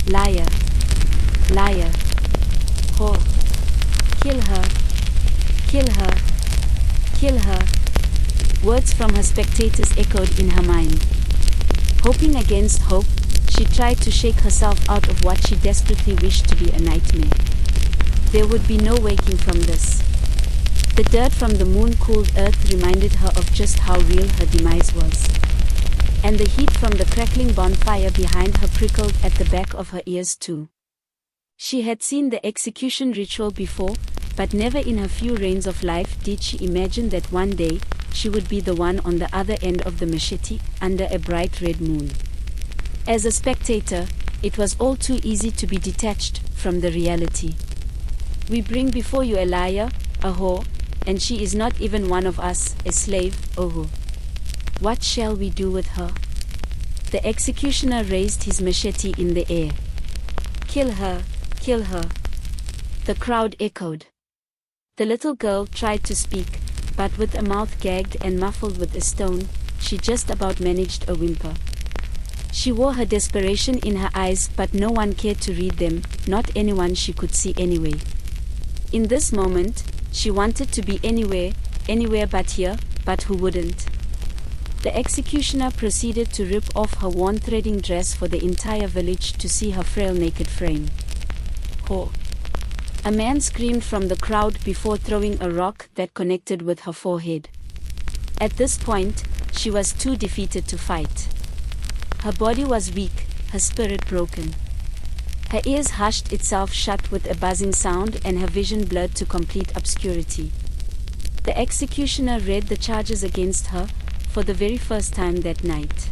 Liar. Liar. Whore. Kill her. Kill her. Kill her. Words from her spectators echoed in her mind. Hoping against hope, she tried to shake herself out of what she desperately wished to be a nightmare. There would be no waking from this. The dirt from the moon-cooled earth reminded her of just how real her demise was. And the heat from the crackling bonfire behind her prickled at the back of her ears too. She had seen the execution ritual before, but never in her few reigns of life did she imagine that one day, she would be the one on the other end of the machete, under a bright red moon. As a spectator, it was all too easy to be detached from the reality. We bring before you a liar, a whore, and she is not even one of us, a slave, oh. What shall we do with her? The executioner raised his machete in the air. Kill her, kill her. The crowd echoed. The little girl tried to speak, but with a mouth gagged and muffled with a stone, she just about managed a whimper. She wore her desperation in her eyes, but no one cared to read them, not anyone she could see anyway. In this moment, she wanted to be anywhere but here, but who wouldn't? The executioner proceeded to rip off her worn threading dress for the entire village to see her frail naked frame. Whore. A man screamed from the crowd before throwing a rock that connected with her forehead. At this point, she was too defeated to fight. Her body was weak, her spirit broken. Her ears hushed itself shut with a buzzing sound and her vision blurred to complete obscurity. The executioner read the charges against her, for the very first time that night.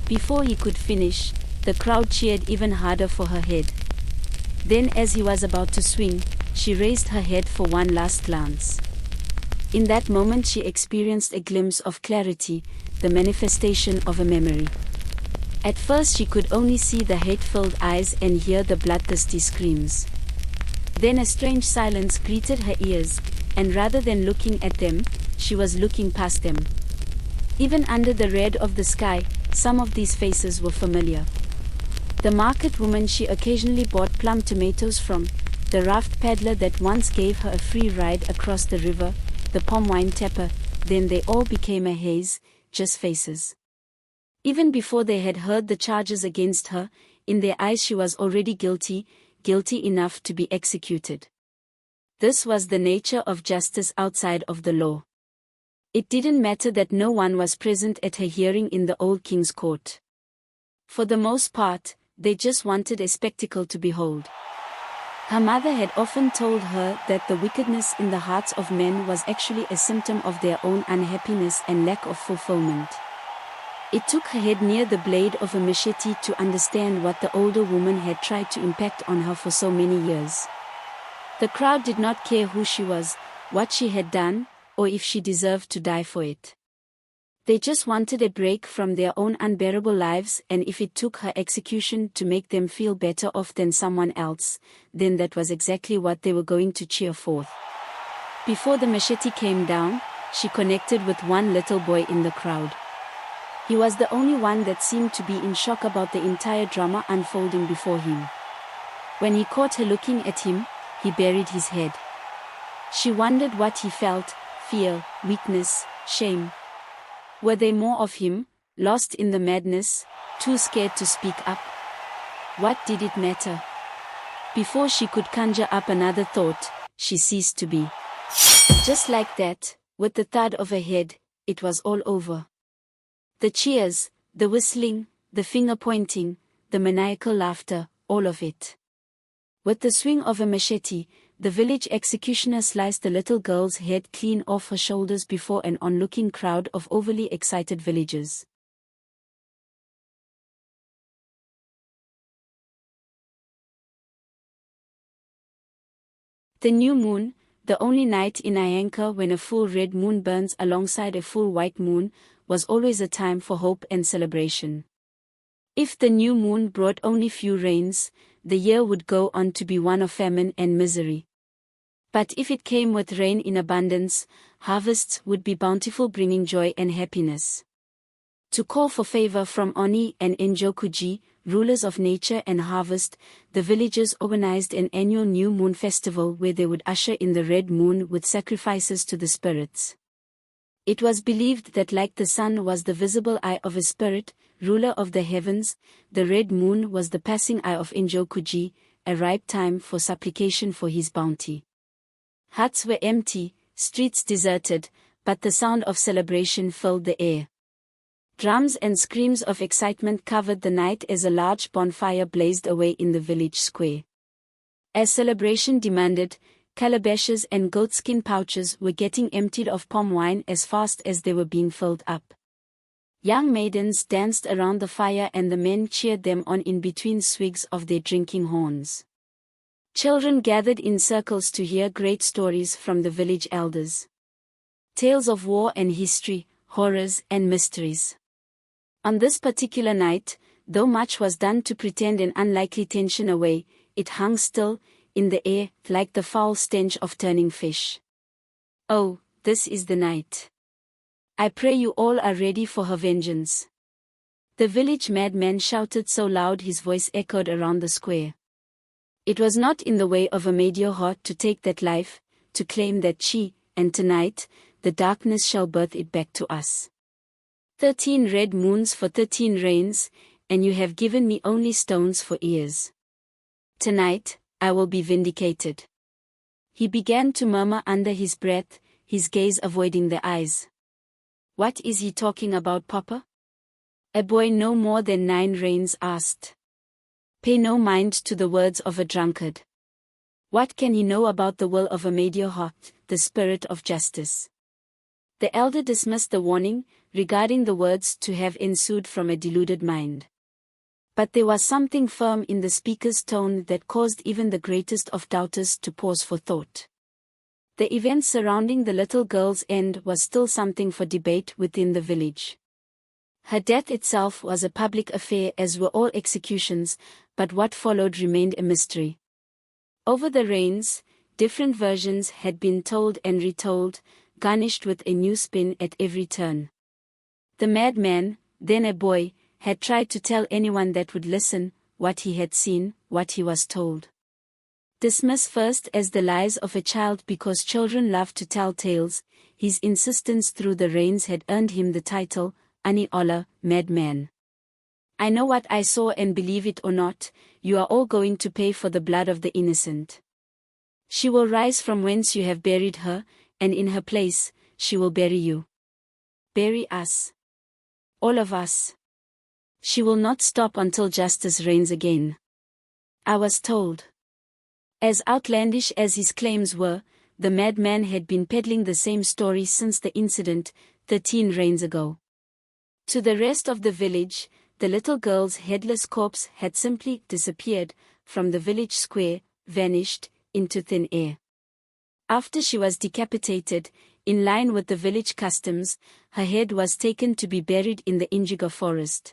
Before he could finish, the crowd cheered even harder for her head. Then as he was about to swing, she raised her head for one last glance. In that moment she experienced a glimpse of clarity, the manifestation of a memory. At first she could only see the hate-filled eyes and hear the bloodthirsty screams. Then a strange silence greeted her ears, and rather than looking at them, she was looking past them. Even under the red of the sky, some of these faces were familiar. The market woman she occasionally bought plum tomatoes from, the raft peddler that once gave her a free ride across the river, the palm wine tapper, then they all became a haze, just faces. Even before they had heard the charges against her, in their eyes she was already guilty enough to be executed. This was the nature of justice outside of the law. It didn't matter that no one was present at her hearing in the old king's court. For the most part, they just wanted a spectacle to behold. Her mother had often told her that the wickedness in the hearts of men was actually a symptom of their own unhappiness and lack of fulfillment. It took her head near the blade of a machete to understand what the older woman had tried to impact on her for so many years. The crowd did not care who she was, what she had done, or if she deserved to die for it. They just wanted a break from their own unbearable lives, and if it took her execution to make them feel better off than someone else, then that was exactly what they were going to cheer forth. Before the machete came down, she connected with one little boy in the crowd. He was the only one that seemed to be in shock about the entire drama unfolding before him. When he caught her looking at him, he buried his head. She wondered what he felt: fear, weakness, shame. Were they more of him, lost in the madness, too scared to speak up? What did it matter? Before she could conjure up another thought, she ceased to be. Just like that, with the thud of her head, it was all over. The cheers, the whistling, the finger-pointing, the maniacal laughter, all of it. With the swing of a machete, the village executioner sliced the little girl's head clean off her shoulders before an onlooking crowd of overly excited villagers. The new moon, the only night in Ianca when a full red moon burns alongside a full white moon, was always a time for hope and celebration. If the new moon brought only few rains, the year would go on to be one of famine and misery. But if it came with rain in abundance, harvests would be bountiful, bringing joy and happiness. To call for favor from Oni and Enjokuji rulers of nature and harvest, the villagers organized an annual new moon festival where they would usher in the red moon with sacrifices to the spirits. It was believed that like the sun was the visible eye of a spirit, ruler of the heavens, the red moon was the passing eye of Enjokuji, a ripe time for supplication for his bounty. Huts were empty, streets deserted, but the sound of celebration filled the air. Drums and screams of excitement covered the night as a large bonfire blazed away in the village square. As celebration demanded, calabashes and goatskin pouches were getting emptied of palm wine as fast as they were being filled up. Young maidens danced around the fire and the men cheered them on in between swigs of their drinking horns. Children gathered in circles to hear great stories from the village elders. Tales of war and history, horrors and mysteries. On this particular night, though much was done to pretend an unlikely tension away, it hung still, in the air, like the foul stench of turning fish. Oh, this is the night. I pray you all are ready for her vengeance. The village madman shouted so loud his voice echoed around the square. It was not in the way of a Mediohor to take that life, to claim that she, and tonight, the darkness shall birth it back to us. 13 red moons for 13 rains, and you have given me only stones for ears. Tonight, I will be vindicated. He began to murmur under his breath, his gaze avoiding the eyes. What is he talking about, Papa? A boy no more than 9 rains asked. Pay no mind to the words of a drunkard. What can he know about the will of a Mediohor, the spirit of justice? The elder dismissed the warning, regarding the words to have ensued from a deluded mind. But there was something firm in the speaker's tone that caused even the greatest of doubters to pause for thought. The events surrounding the little girl's end was still something for debate within the village. Her death itself was a public affair as were all executions, but what followed remained a mystery. Over the rains, different versions had been told and retold, garnished with a new spin at every turn. The madman, then a boy, had tried to tell anyone that would listen, what he had seen, what he was told. Dismissed first as the lies of a child because children love to tell tales, his insistence through the rains had earned him the title, Ani Ola, madman. I know what I saw and believe it or not, you are all going to pay for the blood of the innocent. She will rise from whence you have buried her, and in her place, she will bury you. Bury us. All of us. She will not stop until justice reigns again. I was told. As outlandish as his claims were, the madman had been peddling the same story since the incident, 13 rains ago. To the rest of the village, the little girl's headless corpse had simply disappeared from the village square, vanished into thin air. After she was decapitated, in line with the village customs, her head was taken to be buried in the indigo forest.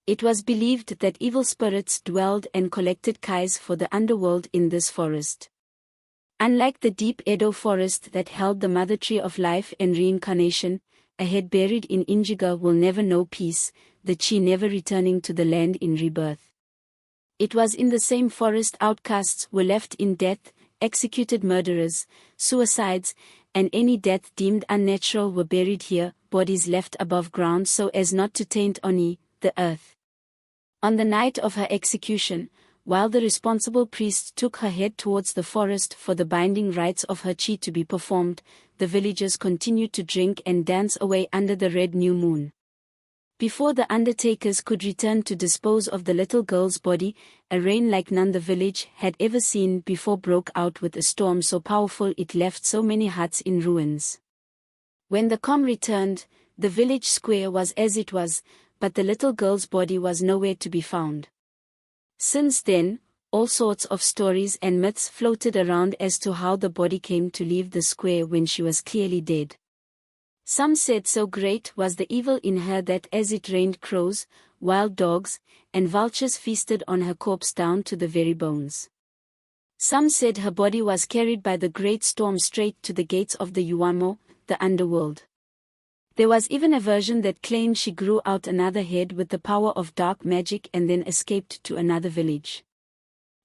It was believed that evil spirits dwelled and collected kais for the underworld in this forest. Unlike the deep Edo forest that held the mother tree of life and reincarnation, a head buried in indigo will never know peace, the chi never returning to the land in rebirth. It was in the same forest outcasts were left in death, executed murderers, suicides, and any death deemed unnatural were buried here, bodies left above ground so as not to taint Oni, the earth. On the night of her execution, while the responsible priest took her head towards the forest for the binding rites of her chi to be performed, the villagers continued to drink and dance away under the red new moon. Before the undertakers could return to dispose of the little girl's body, a rain like none the village had ever seen before broke out with a storm so powerful it left so many huts in ruins. When the calm returned, the village square was as it was, but the little girl's body was nowhere to be found. Since then, all sorts of stories and myths floated around as to how the body came to leave the square when she was clearly dead. Some said so great was the evil in her that as it rained crows, wild dogs, and vultures feasted on her corpse down to the very bones. Some said her body was carried by the great storm straight to the gates of the Yuamo, the underworld. There was even a version that claimed she grew out another head with the power of dark magic and then escaped to another village.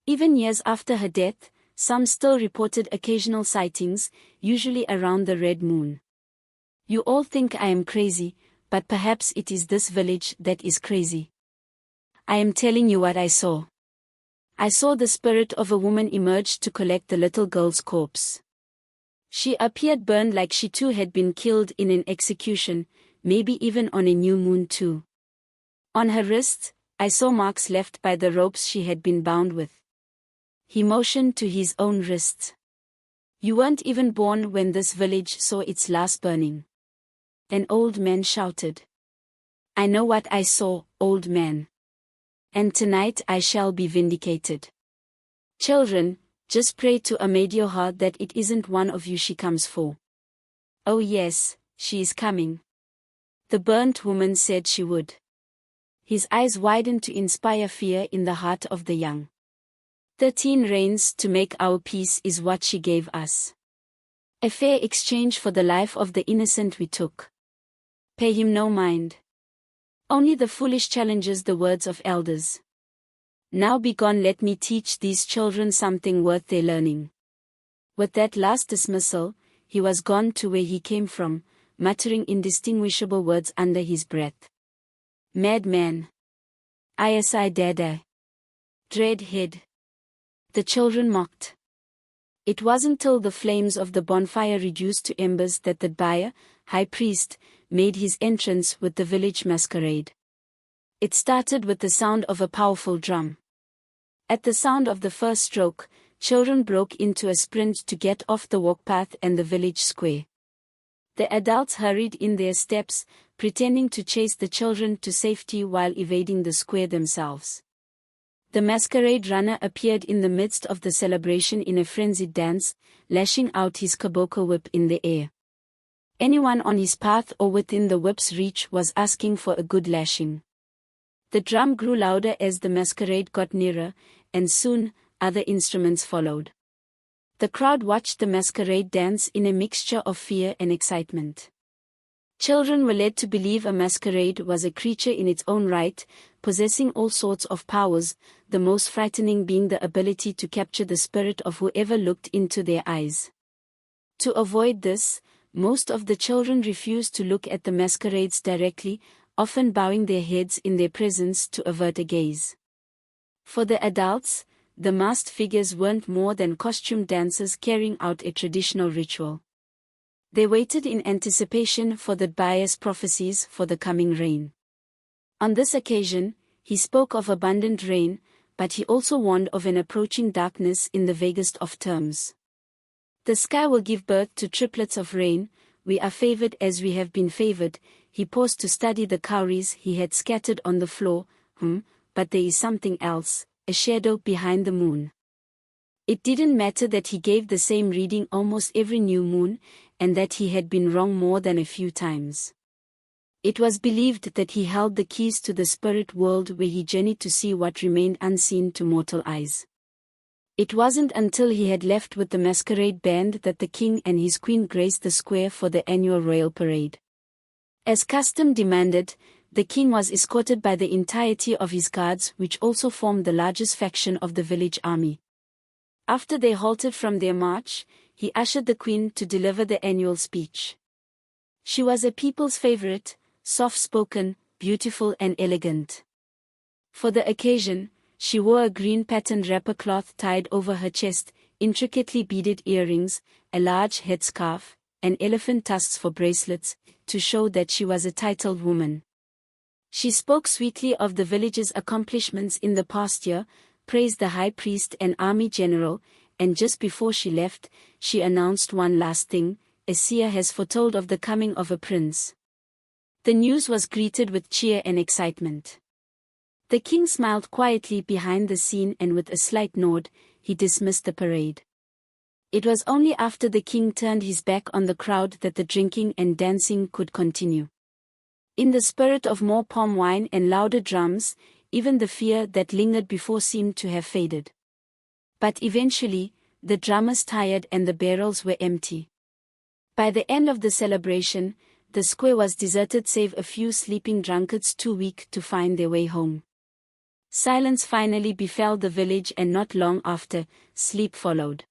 Even years after her death, some still reported occasional sightings, usually around the red moon. You all think I am crazy, but perhaps it is this village that is crazy. I am telling you what I saw. I saw the spirit of a woman emerge to collect the little girl's corpse. She appeared burned like she too had been killed in an execution, maybe even on a new moon too. On her wrists, I saw marks left by the ropes she had been bound with. He motioned to his own wrists. You weren't even born when this village saw its last burning. An old man shouted. I know what I saw, old man. And tonight I shall be vindicated. Children, just pray to Amadioha that it isn't one of you she comes for. Oh yes, she is coming. The burnt woman said she would. His eyes widened to inspire fear in the heart of the young. 13 reins to make our peace is what she gave us. A fair exchange for the life of the innocent we took. Pay him no mind. Only the foolish challenges the words of elders. Now be gone, let me teach these children something worth their learning. With that last dismissal, he was gone to where he came from, muttering indistinguishable words under his breath. Madman. ISI Dada. Dreadhead. The children mocked. It wasn't till the flames of the bonfire reduced to embers that the Baya, high priest, made his entrance with the village masquerade. It started with the sound of a powerful drum. At the sound of the first stroke, children broke into a sprint to get off the walkpath and the village square. The adults hurried in their steps, pretending to chase the children to safety while evading the square themselves. The masquerade runner appeared in the midst of the celebration in a frenzied dance, lashing out his kiboko whip in the air. Anyone on his path or within the whip's reach was asking for a good lashing. The drum grew louder as the masquerade got nearer, and soon, other instruments followed. The crowd watched the masquerade dance in a mixture of fear and excitement. Children were led to believe a masquerade was a creature in its own right, possessing all sorts of powers, the most frightening being the ability to capture the spirit of whoever looked into their eyes. To avoid this, most of the children refused to look at the masquerades directly, often bowing their heads in their presence to avert a gaze. For the adults, the masked figures weren't more than costumed dancers carrying out a traditional ritual. They waited in anticipation for the Baya's prophecies for the coming rain. On this occasion, he spoke of abundant rain, but he also warned of an approaching darkness in the vaguest of terms. The sky will give birth to triplets of rain, we are favored as we have been favored. He paused to study the cowries he had scattered on the floor, but there is something else, a shadow behind the moon. It didn't matter that he gave the same reading almost every new moon, and that he had been wrong more than a few times. It was believed that he held the keys to the spirit world where he journeyed to see what remained unseen to mortal eyes. It wasn't until he had left with the masquerade band that the king and his queen graced the square for the annual royal parade. As custom demanded, the king was escorted by the entirety of his guards, which also formed the largest faction of the village army. After they halted from their march, he ushered the queen to deliver the annual speech. She was a people's favorite, soft-spoken, beautiful and elegant. For the occasion, she wore a green patterned wrapper cloth tied over her chest, intricately beaded earrings, a large headscarf, and elephant tusks for bracelets, to show that she was a titled woman. She spoke sweetly of the village's accomplishments in the past year, praised the high priest and army general, and just before she left, she announced one last thing: a seer has foretold of the coming of a prince. The news was greeted with cheer and excitement. The king smiled quietly behind the scene, and with a slight nod, he dismissed the parade. It was only after the king turned his back on the crowd that the drinking and dancing could continue. In the spirit of more palm wine and louder drums, even the fear that lingered before seemed to have faded. But eventually, the drummers tired and the barrels were empty. By the end of the celebration, the square was deserted save a few sleeping drunkards too weak to find their way home. Silence finally befell the village, and not long after, sleep followed.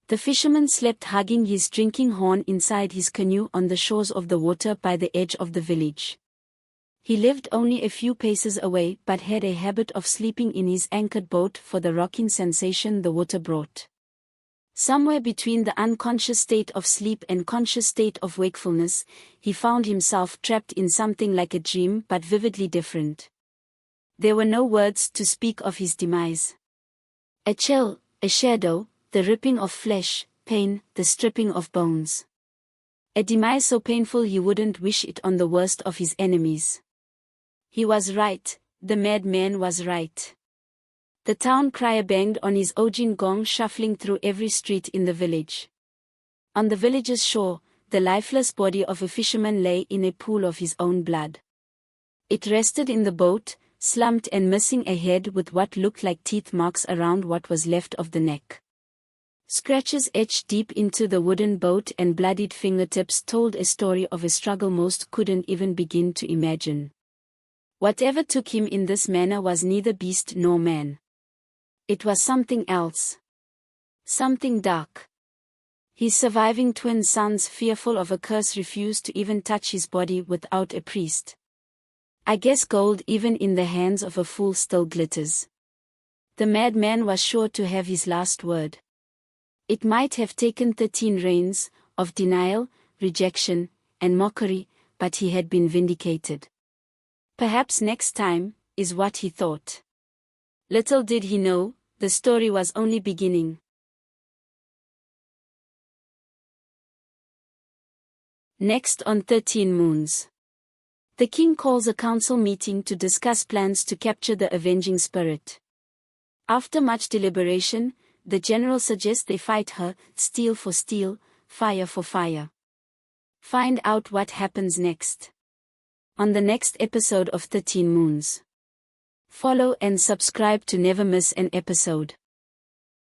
The fisherman slept hugging his drinking horn inside his canoe on the shores of the water by the edge of the village. He lived only a few paces away, but had a habit of sleeping in his anchored boat for the rocking sensation the water brought. Somewhere between the unconscious state of sleep and conscious state of wakefulness, he found himself trapped in something like a dream but vividly different. There were no words to speak of his demise. A chill, a shadow, the ripping of flesh, pain, the stripping of bones. A demise so painful he wouldn't wish it on the worst of his enemies. He was right, the madman was right. The town crier banged on his ojin gong, shuffling through every street in the village. On the village's shore, the lifeless body of a fisherman lay in a pool of his own blood. It rested in the boat, slumped and missing a head with what looked like teeth marks around what was left of the neck. Scratches etched deep into the wooden boat and bloodied fingertips told a story of a struggle most couldn't even begin to imagine. Whatever took him in this manner was neither beast nor man. It was something else. Something dark. His surviving twin sons, fearful of a curse, refused to even touch his body without a priest. I guess gold even in the hands of a fool still glitters. The madman was sure to have his last word. It might have taken 13 reigns of denial, rejection, and mockery, but he had been vindicated. Perhaps next time, is what he thought. Little did he know, the story was only beginning. Next on 13 Moons. The king calls a council meeting to discuss plans to capture the avenging spirit. After much deliberation, the general suggests they fight her, steel for steel, fire for fire. Find out what happens next on the next episode of 13 Moons. Follow and subscribe to never miss an episode.